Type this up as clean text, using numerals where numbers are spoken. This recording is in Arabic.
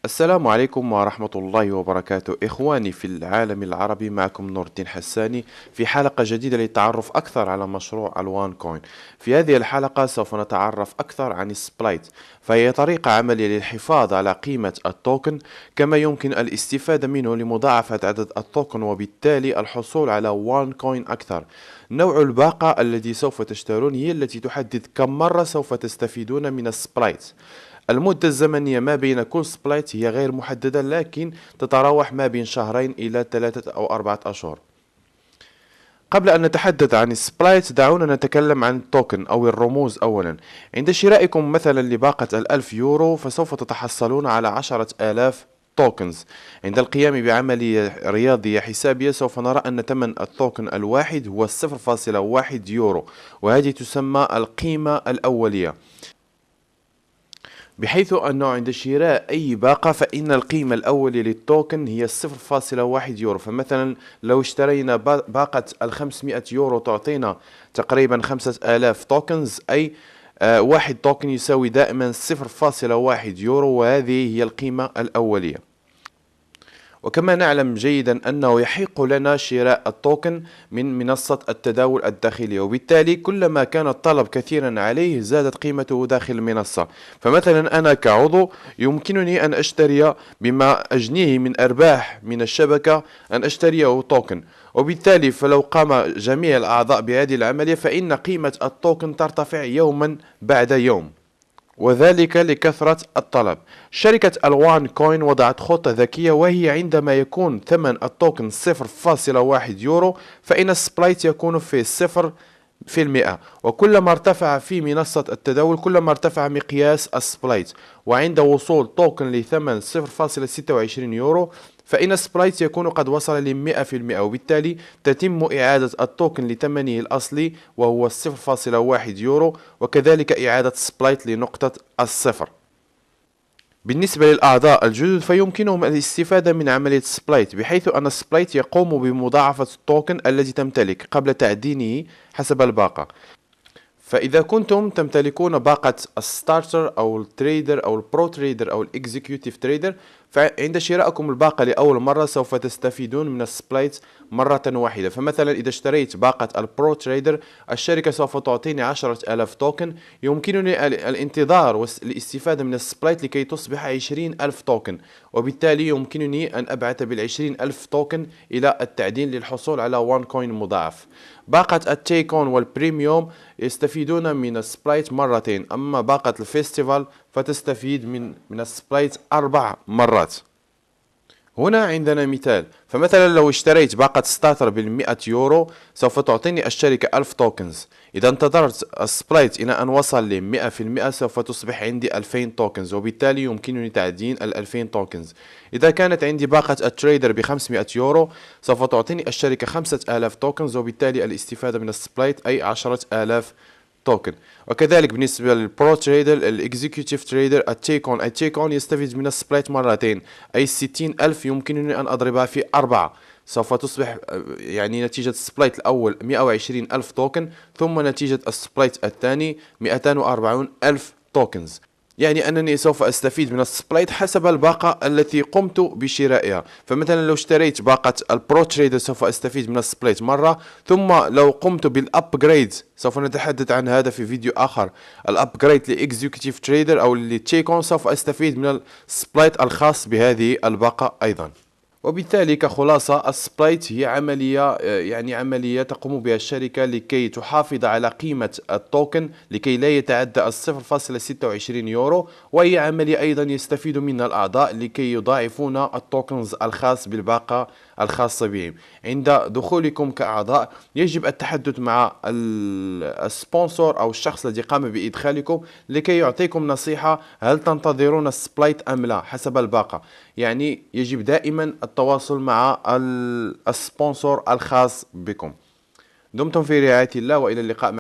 السلام عليكم ورحمة الله وبركاته إخواني في العالم العربي. معكم نور الدين حساني في حلقة جديدة للتعرف أكثر على مشروع الوان كوين. في هذه الحلقة سوف نتعرف أكثر عن السبلايت، فهي طريقة عملية للحفاظ على قيمة التوكن، كما يمكن الاستفادة منه لمضاعفة عدد التوكن وبالتالي الحصول على وان كوين أكثر. نوع الباقة الذي سوف تشترون هي التي تحدد كم مرة سوف تستفيدون من السبلايت. المدة الزمنية ما بين كل سبلايت هي غير محددة، لكن تتراوح ما بين شهرين إلى 3 أو 4 أشهر. قبل أن نتحدث عن السبلايت دعونا نتكلم عن التوكن أو الرموز أولا. عند شرائكم مثلا لباقة 1000 يورو فسوف تتحصلون على 10,000 توكنز. عند القيام بعملية رياضية حسابية سوف نرى أن ثمن التوكن الواحد هو 0.1 يورو، وهذه تسمى القيمة الأولية، بحيث أنه عند شراء أي باقة فإن القيمة الأولية للتوكن هي 0.1 يورو. فمثلا لو اشترينا باقة 500 يورو تعطينا تقريبا 5000 توكنز، أي واحد توكن يساوي دائما 0.1 يورو، وهذه هي القيمة الأولية. وكما نعلم جيدا أنه يحق لنا شراء التوكن من منصة التداول الداخلية، وبالتالي كلما كان الطلب كثيرا عليه زادت قيمته داخل المنصة. فمثلا أنا كعضو يمكنني أن أشتري بما أجنيه من أرباح من الشبكة أن أشتريه توكن، وبالتالي فلو قام جميع الأعضاء بهذه العملية فإن قيمة التوكن ترتفع يوما بعد يوم، وذلك لكثرة الطلب. شركة الوان كوين وضعت خطة ذكية، وهي عندما يكون ثمن التوكن 0.1 يورو فإن السبلايت يكون في 0%، وكلما ارتفع في منصة التداول كلما ارتفع مقياس السبلايت. وعند وصول توكن لثمن 0.26 يورو فإن السبلايت يكون قد وصل ل100%، وبالتالي تتم إعادة التوكن لثمنه الأصلي وهو 0.1 يورو، وكذلك إعادة سبلايت لنقطة الصفر. بالنسبة للأعضاء الجدد فيمكنهم الاستفادة من عملية سبلايت، بحيث أن السبلايت يقوم بمضاعفة التوكن الذي تمتلك قبل تعدينه حسب الباقة. فإذا كنتم تمتلكون باقة الستارتر أو التريدر أو البرو تريدر أو الإكزيكيوتيف تريدر، فعند شرائكم الباقة لأول مرة سوف تستفيدون من السبلايت مرة واحدة. فمثلا إذا اشتريت باقة البرو تريدر الشركة سوف تعطيني 10,000 توكن، يمكنني الانتظار والاستفادة من السبلايت لكي تصبح 20,000 توكن، وبالتالي يمكنني أن أبعث بال20,000 توكن إلى التعدين للحصول على 1 كوين مضاعف. باقة التيكون والبريميوم يستفيدون من السبلايت مرتين، أما باقة الفيستيفال فتستفيد من السبلايت 4 مرات. هنا عندنا مثال، فمثلا لو اشتريت باقة ستارتر ب100 يورو سوف تعطيني الشركة 1000 توكنز. إذا انتظرت السبلايت إلى أن وصل ل100% سوف تصبح عندي 2000 توكنز، وبالتالي يمكنني تعدين ال2000 توكنز. إذا كانت عندي باقة التريدر ب500 يورو سوف تعطيني الشركة 5000 توكنز، وبالتالي الاستفادة من السبلايت أي 10,000 توكن. وكذلك بالنسبة للبرو تريدر الاكزيكيوتيف تريدر التيكون يستفيد من السبلايت مرتين، أي 60,000 يمكنني أن أضربها في 4، سوف تصبح يعني نتيجة السبلايت الأول 120,000 توكن، ثم نتيجة السبلايت الثاني 240,000 توكنز. يعني أنني سوف أستفيد من السبلايت حسب الباقة التي قمت بشرائها. فمثلا لو اشتريت باقة البرو تريدر سوف أستفيد من السبلايت مرة، ثم لو قمت بالأبجريد سوف نتحدث عن هذا في فيديو آخر، الأبجريد لإكزيكتيف تريدر أو لتشيكون سوف أستفيد من السبلايت الخاص بهذه الباقة أيضا. وبالتالي كخلاصة السبلايت هي عملية تقوم بها الشركة لكي تحافظ على قيمة التوكن لكي لا يتعدى 0.26 يورو، وهي عملية أيضا يستفيد منها الأعضاء لكي يضاعفون التوكنز الخاص بالباقة الخاصة بهم. عند دخولكم كأعضاء يجب التحدث مع السبونسور أو الشخص الذي قام بإدخالكم لكي يعطيكم نصيحة هل تنتظرون السبلايت أم لا حسب الباقة. يعني يجب دائما التواصل مع السبونسور الخاص بكم. دمتم في رعاية الله، وإلى اللقاء.